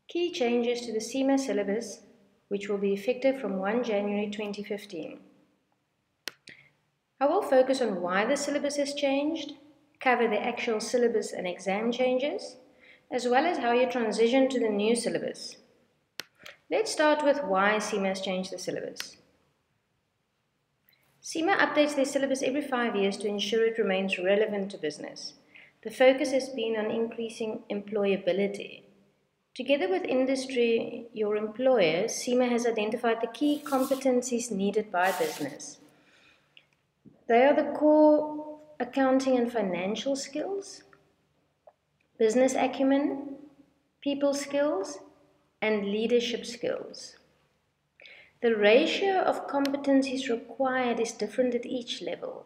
Key changes to the CIMA syllabus, which will be effective from 1 January 2015. I will focus on why the syllabus has changed, cover the actual syllabus and exam changes, as well as how you transition to the new syllabus. Let's start with why CIMA has changed the syllabus. CIMA updates their syllabus every 5 years to ensure it remains relevant to business. The focus has been on increasing employability. Together with industry, your employer, CIMA has identified the key competencies needed by business. They are the core accounting and financial skills, business acumen, people skills, and leadership skills. The ratio of competencies required is different at each level.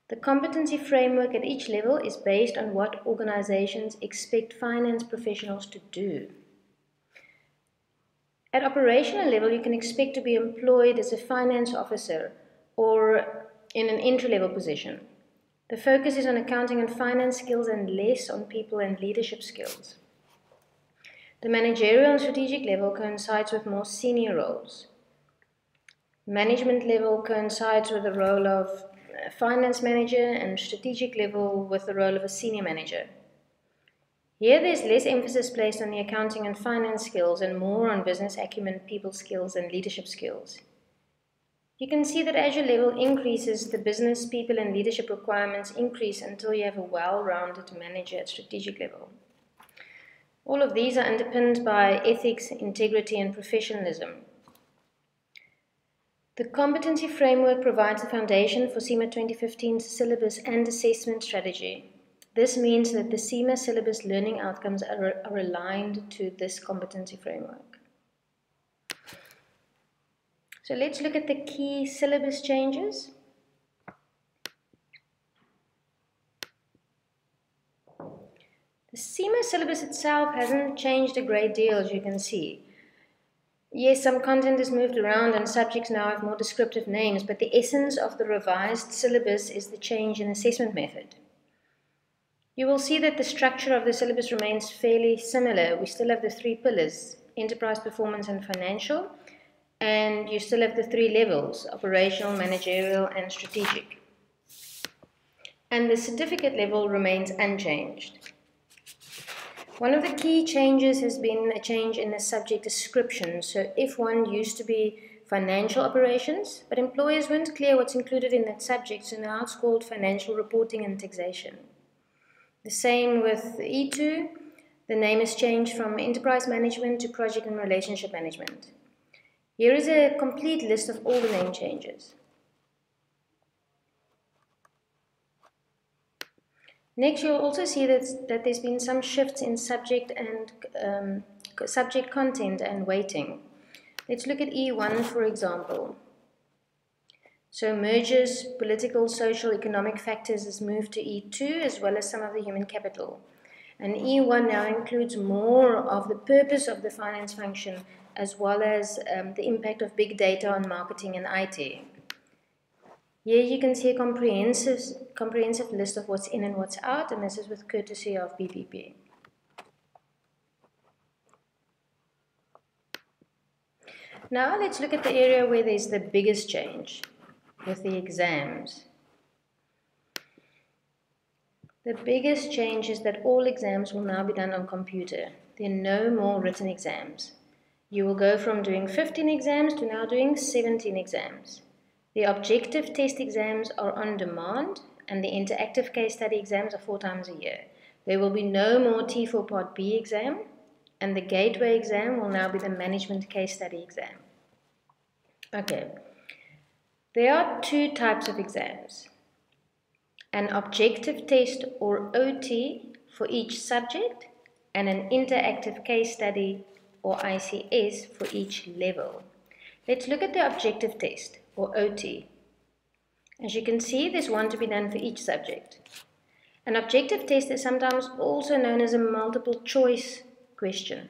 The competency framework at each level is based on what organizations expect finance professionals to do. At operational level, you can expect to be employed as a finance officer or in an entry-level position. The focus is on accounting and finance skills and less on people and leadership skills. The managerial and strategic level coincides with more senior roles. Management level coincides with the role of finance manager, and strategic level with the role of a senior manager. Here there's less emphasis placed on the accounting and finance skills and more on business acumen, people skills, and leadership skills. You can see that as your level increases, the business, people, and leadership requirements increase until you have a well-rounded manager at strategic level. All of these are underpinned by ethics, integrity, and professionalism. The Competency Framework provides the foundation for CIMA 2015's syllabus and assessment strategy. This means that the CIMA syllabus learning outcomes are aligned to this Competency Framework. So let's look at the key syllabus changes. The CIMA syllabus itself hasn't changed a great deal, as you can see. Yes, some content is moved around and subjects now have more descriptive names, but the essence of the revised syllabus is the change in assessment method. You will see that the structure of the syllabus remains fairly similar. We still have the 3 pillars, enterprise, performance, and financial, and you still have the 3 levels, operational, managerial, and strategic. And the certificate level remains unchanged. One of the key changes has been a change in the subject description. So F1 used to be financial operations, but employers weren't clear what's included in that subject, so now it's called financial reporting and taxation. The same with E2, the name has changed from enterprise management to project and relationship management. Here is a complete list of all the name changes. Next, you'll also see that there's been some shifts in subject and subject content and weighting. Let's look at E1, for example. So mergers, political, social, economic factors has moved to E2, as well as some of the human capital. And E1 now includes more of the purpose of the finance function, as well as the impact of big data on marketing and IT. Here you can see a comprehensive list of what's in and what's out, and this is with courtesy of BPP. Now let's look at the area where there's the biggest change, with the exams. The biggest change is that all exams will now be done on computer. There are no more written exams. You will go from doing 15 exams to now doing 17 exams. The objective test exams are on demand, and the interactive case study exams are 4 times a year. There will be no more T4 Part B exam, and the gateway exam will now be the management case study exam. Okay, there are 2 types of exams. An objective test or OT for each subject, and an interactive case study or ICS for each level. Let's look at the objective test or OT. As you can see, there's one to be done for each subject. An objective test is sometimes also known as a multiple choice question.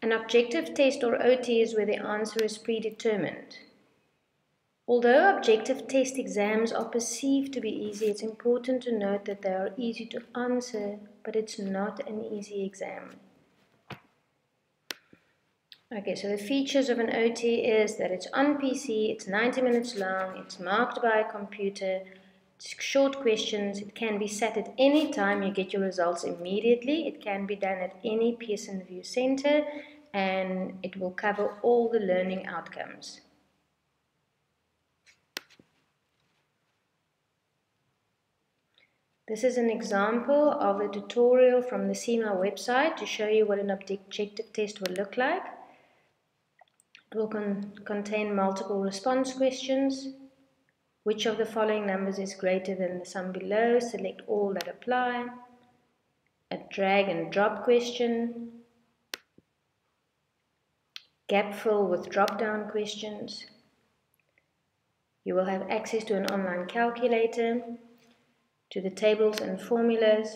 An objective test or OT is where the answer is predetermined. Although objective test exams are perceived to be easy, it's important to note that they are easy to answer, but it's not an easy exam. Okay, so the features of an OT is that it's on PC, it's 90 minutes long, it's marked by a computer, it's short questions, it can be set at any time, you get your results immediately, it can be done at any Pearson VUE Center, and it will cover all the learning outcomes. This is an example of a tutorial from the CIMA website to show you what an objective test will look like. It will contain multiple response questions. Which of the following numbers is greater than the sum below? Select all that apply. A drag and drop question. Gap fill with drop down questions. You will have access to an online calculator, to the tables and formulas.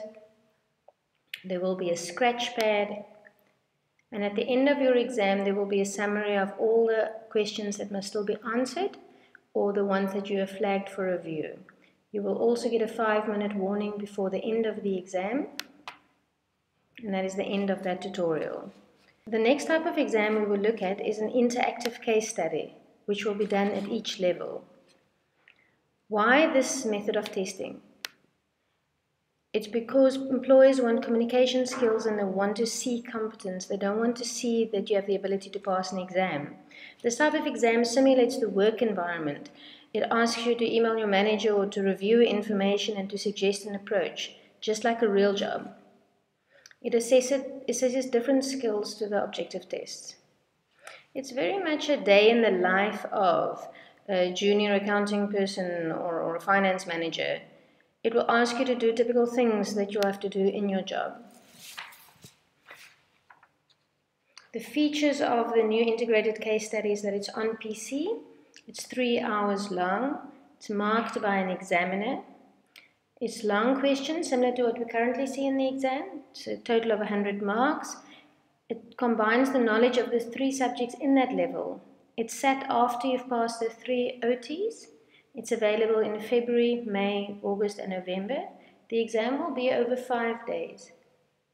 There will be a scratch pad. And at the end of your exam, there will be a summary of all the questions that must still be answered, or the ones that you have flagged for review. You will also get a 5-minute warning before the end of the exam, and that is the end of that tutorial. The next type of exam we will look at is an interactive case study, which will be done at each level. Why this method of testing? It's because employers want communication skills and they want to see competence. They don't want to see that you have the ability to pass an exam. This type of exam simulates the work environment. It asks you to email your manager or to review information and to suggest an approach, just like a real job. It assesses different skills to the objective tests. It's very much a day in the life of a junior accounting person or a finance manager. It will ask you to do typical things that you'll have to do in your job. The features of the new integrated case study is that it's on PC, it's 3 hours long, it's marked by an examiner, it's long questions similar to what we currently see in the exam, it's a total of 100 marks. It combines the knowledge of the 3 subjects in that level. It's sat after you've passed the 3 OTs. It's available in February, May, August and November. The exam will be over 5 days.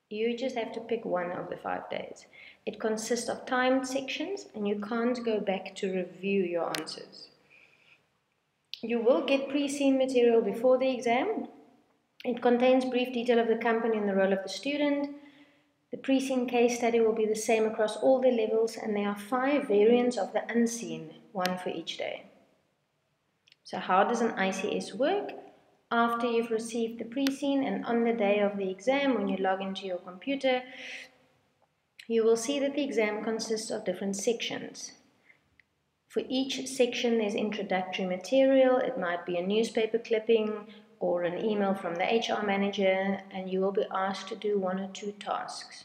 You just have to pick one of the 5 days. It consists of timed sections and you can't go back to review your answers. You will get pre-seen material before the exam. It contains brief detail of the company and the role of the student. The pre-seen case study will be the same across all the levels, and there are 5 variants of the unseen, 1 for each day. So how does an ICS work? After you've received the pre-seen and on the day of the exam, when you log into your computer, you will see that the exam consists of different sections. For each section there's introductory material. It might be a newspaper clipping or an email from the HR manager, and you will be asked to do 1 or 2 tasks.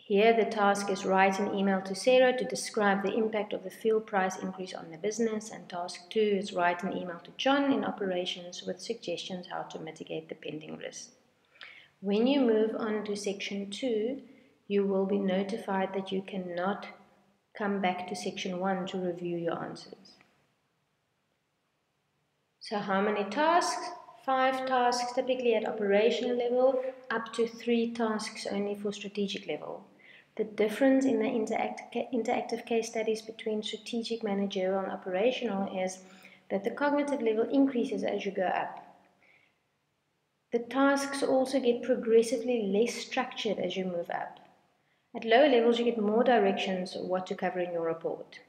Here the task is write an email to Sarah to describe the impact of the fuel price increase on the business, and task 2 is write an email to John in operations with suggestions how to mitigate the pending risk. When you move on to section 2, you will be notified that you cannot come back to section 1 to review your answers. So how many tasks? 5 tasks typically at operational level, up to 3 tasks only for strategic level. The difference in the interactive case studies between strategic, managerial and operational is that the cognitive level increases as you go up. The tasks also get progressively less structured as you move up. At lower levels you get more directions of what to cover in your report.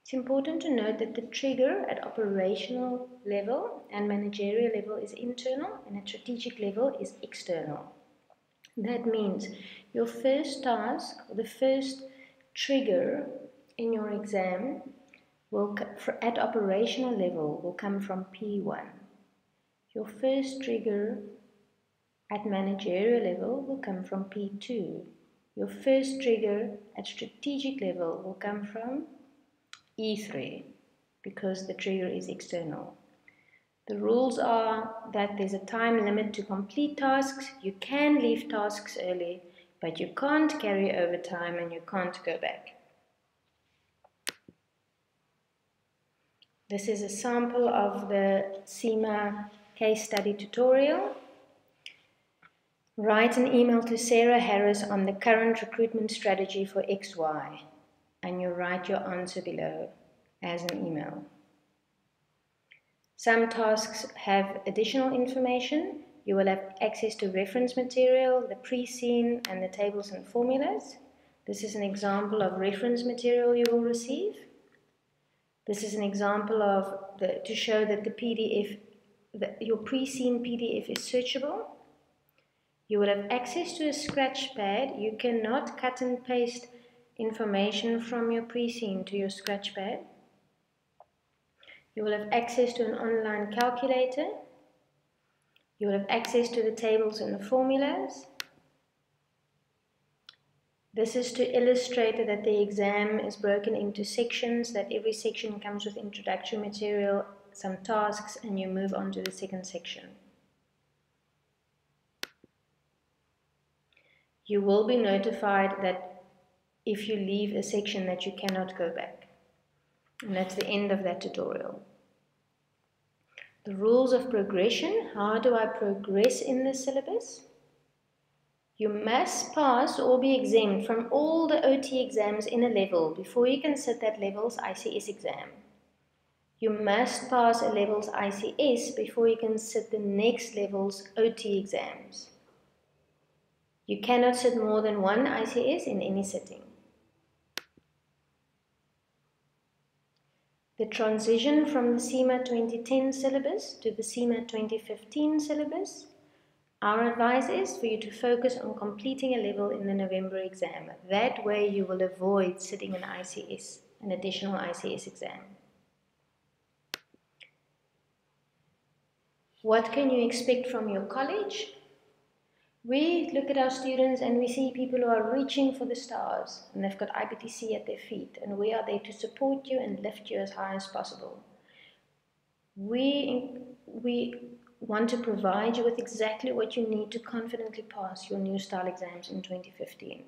It's important to note that the trigger at operational level and managerial level is internal and at strategic level is external. That means your first task, or the first trigger in your exam will at operational level will come from P1. Your first trigger at managerial level will come from P2. Your first trigger at strategic level will come from E3, because the trigger is external. The rules are that there's a time limit to complete tasks. You can leave tasks early, but you can't carry over time and you can't go back. This is a sample of the CIMA case study tutorial. Write an email to Sarah Harris on the current recruitment strategy for XY, and you write your answer below as an email. Some tasks have additional information. You will have access to reference material, the pre-seen, and the tables and formulas. This is an example of reference material you will receive. This is an example of to show that the PDF, your pre-seen PDF is searchable. You will have access to a scratch pad. You cannot cut and paste information from your pre-seen to your scratch pad. You will have access to an online calculator. You will have access to the tables and the formulas. This is to illustrate that the exam is broken into sections, that every section comes with introductory material, some tasks, and you move on to the second section. You will be notified that if you leave a section that you cannot go back. And that's the end of that tutorial. The rules of progression. How do I progress in the syllabus? You must pass or be exempt from all the OT exams in a level before you can sit that level's ICS exam. You must pass a level's ICS before you can sit the next level's OT exams. You cannot sit more than one ICS in any sitting. The transition from the CIMA 2010 syllabus to the CIMA 2015 syllabus. Our advice is for you to focus on completing a level in the November exam. That way you will avoid sitting an ICS, an additional ICS exam. What can you expect from your college? We look at our students and we see people who are reaching for the stars and they've got IBTC at their feet, and we are there to support you and lift you as high as possible. We want to provide you with exactly what you need to confidently pass your new style exams in 2015.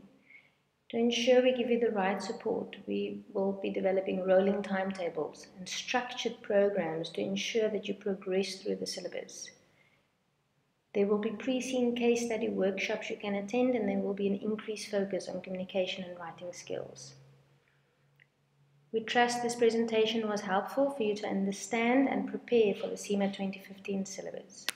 To ensure we give you the right support, we will be developing rolling timetables and structured programs to ensure that you progress through the syllabus. There will be pre-seen case study workshops you can attend, and there will be an increased focus on communication and writing skills. We trust this presentation was helpful for you to understand and prepare for the CIMA 2015 syllabus.